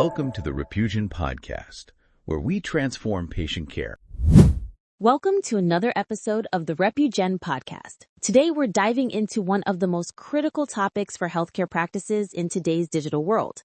Welcome to the Repugen Podcast, where we transform patient care. Welcome to another episode of the Repugen Podcast. Today we're diving into one of the most critical topics for healthcare practices in today's digital world,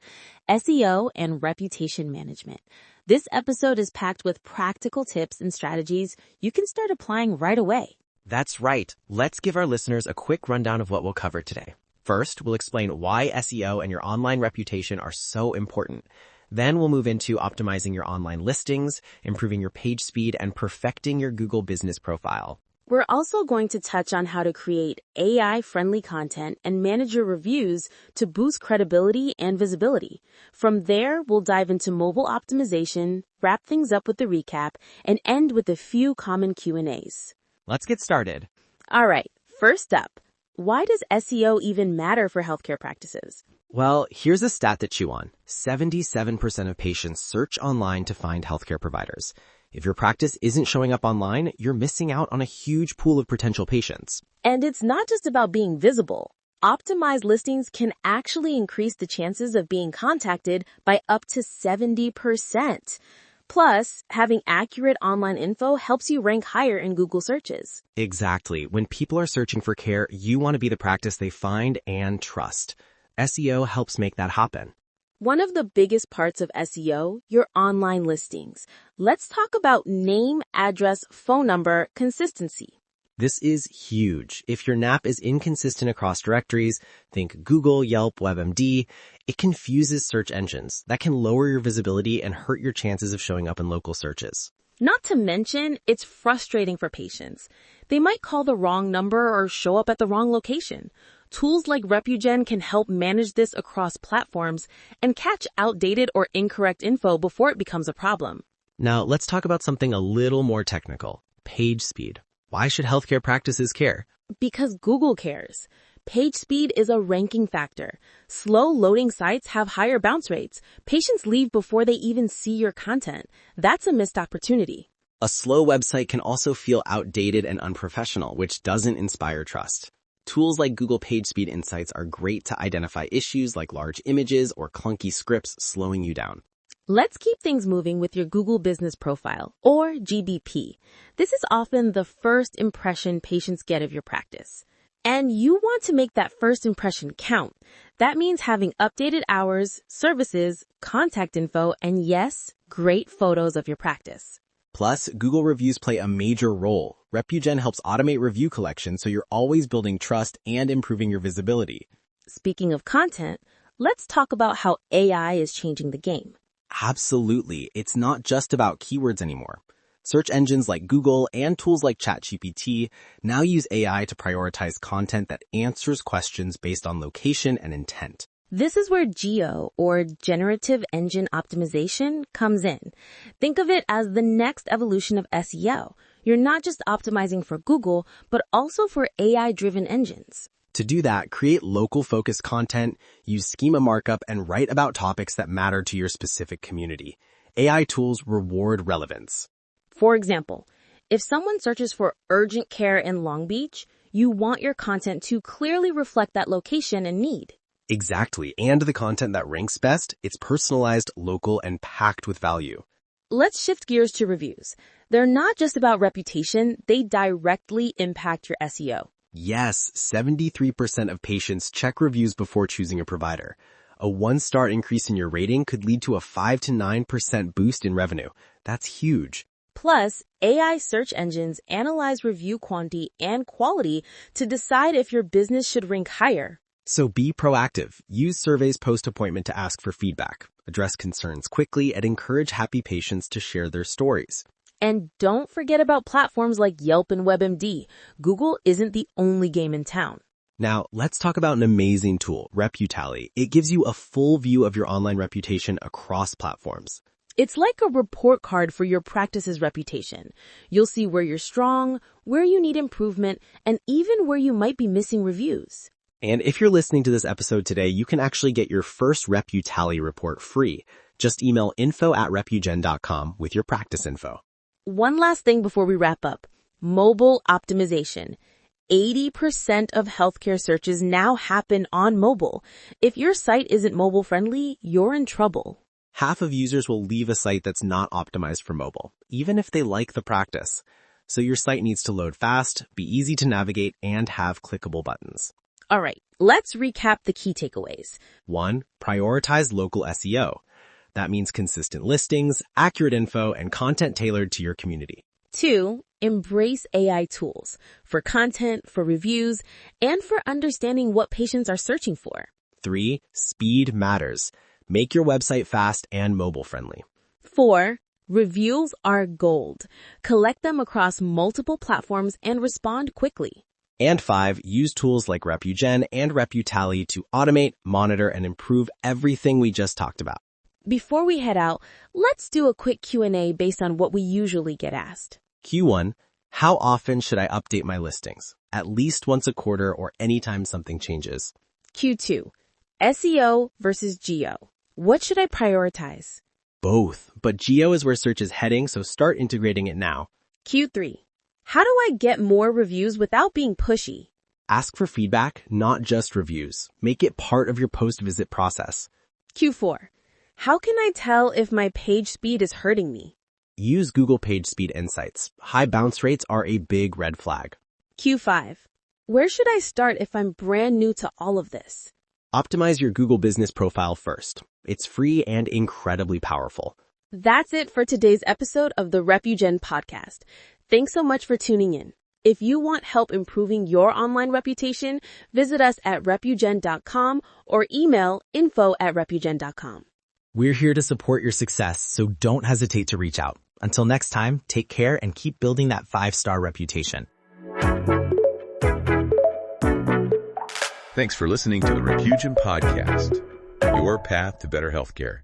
SEO and reputation management. This episode is packed with practical tips and strategies you can start applying right away. That's right. Let's give our listeners a quick rundown of what we'll cover today. First, we'll explain why SEO and your online reputation are so important. Then we'll move into optimizing your online listings, improving your page speed, and perfecting your Google business profile. We're also going to touch on how to create AI-friendly content and manage your reviews to boost credibility and visibility. From there, we'll dive into mobile optimization, wrap things up with the recap, and end with a few common Q&As. Let's get started. All right, first up, why does SEO even matter for healthcare practices? Well, here's a stat to chew on. 77% of patients search online to find healthcare providers. If your practice isn't showing up online, you're missing out on a huge pool of potential patients. And it's not just about being visible. Optimized listings can actually increase the chances of being contacted by up to 70%. Plus, having accurate online info helps you rank higher in Google searches. Exactly. When people are searching for care, you want to be the practice they find and trust. SEO helps make that happen. One of the biggest parts of SEO, your online listings. Let's talk about name, address, phone number, consistency. This is huge. If your NAP is inconsistent across directories, think Google, Yelp, WebMD, it confuses search engines. That can lower your visibility and hurt your chances of showing up in local searches. Not to mention, it's frustrating for patients. They might call the wrong number or show up at the wrong location. Tools like Repugen can help manage this across platforms and catch outdated or incorrect info before it becomes a problem. Now, let's talk about something a little more technical. Page speed. Why should healthcare practices care? Because Google cares. Page speed is a ranking factor. Slow loading sites have higher bounce rates. Patients leave before they even see your content. That's a missed opportunity. A slow website can also feel outdated and unprofessional, which doesn't inspire trust. Tools like Google PageSpeed Insights are great to identify issues like large images or clunky scripts slowing you down. Let's keep things moving with your Google Business Profile, or GBP. This is often the first impression patients get of your practice. And you want to make that first impression count. That means having updated hours, services, contact info, and yes, great photos of your practice. Plus, Google reviews play a major role. Repugen helps automate review collection so you're always building trust and improving your visibility. Speaking of content, let's talk about how AI is changing the game. Absolutely. It's not just about keywords anymore. Search engines like Google and tools like ChatGPT now use AI to prioritize content that answers questions based on location and intent. This is where GEO, or Generative Engine Optimization, comes in. Think of it as the next evolution of SEO. You're not just optimizing for Google, but also for AI-driven engines. To do that, create local-focused content, use schema markup, and write about topics that matter to your specific community. AI tools reward relevance. For example, if someone searches for urgent care in Long Beach, you want your content to clearly reflect that location and need. Exactly, and the content that ranks best, it's personalized, local, and packed with value. Let's shift gears to reviews. They're not just about reputation, they directly impact your SEO. Yes, 73% of patients check reviews before choosing a provider. A 1-star increase in your rating could lead to a 5 to 9% boost in revenue. That's huge. Plus, AI search engines analyze review quantity and quality to decide if your business should rank higher. So be proactive. Use surveys post-appointment to ask for feedback. Address concerns quickly and encourage happy patients to share their stories. And don't forget about platforms like Yelp and WebMD. Google isn't the only game in town. Now, let's talk about an amazing tool, Reputally. It gives you a full view of your online reputation across platforms. It's like a report card for your practice's reputation. You'll see where you're strong, where you need improvement, and even where you might be missing reviews. And if you're listening to this episode today, you can actually get your first Reputally report free. Just email info@repugen.com with your practice info. One last thing before we wrap up. Mobile optimization. 80% of healthcare searches now happen on mobile. If your site isn't mobile friendly, you're in trouble. Half of users will leave a site that's not optimized for mobile, even if they like the practice. So your site needs to load fast, be easy to navigate, and have clickable buttons. All right, let's recap the key takeaways. 1. Prioritize local SEO. That means consistent listings, accurate info, and content tailored to your community. 2. Embrace AI tools for content, for reviews, and for understanding what patients are searching for. 3. Speed matters. Make your website fast and mobile-friendly. 4. Reviews are gold. Collect them across multiple platforms and respond quickly. And 5. Use tools like RepuGen and RepuTally to automate, monitor, and improve everything we just talked about. Before we head out, let's do a quick Q&A based on what we usually get asked. Q1. How often should I update my listings? At least once a quarter or anytime something changes. Q2. SEO versus GEO. What should I prioritize? Both, but GEO is where search is heading, so start integrating it now. Q3. How do I get more reviews without being pushy? Ask for feedback, not just reviews. Make it part of your post-visit process. Q4. How can I tell if my page speed is hurting me? Use Google Page Speed Insights. High bounce rates are a big red flag. Q5. Where should I start if I'm brand new to all of this? Optimize your Google business profile first. It's free and incredibly powerful. That's it for today's episode of the RepuGen podcast. Thanks so much for tuning in. If you want help improving your online reputation, visit us at repugen.com or email info@repugen.com. We're here to support your success, so don't hesitate to reach out. Until next time, take care and keep building that 5-star reputation. Thanks for listening to the RepuGen podcast, your path to better healthcare.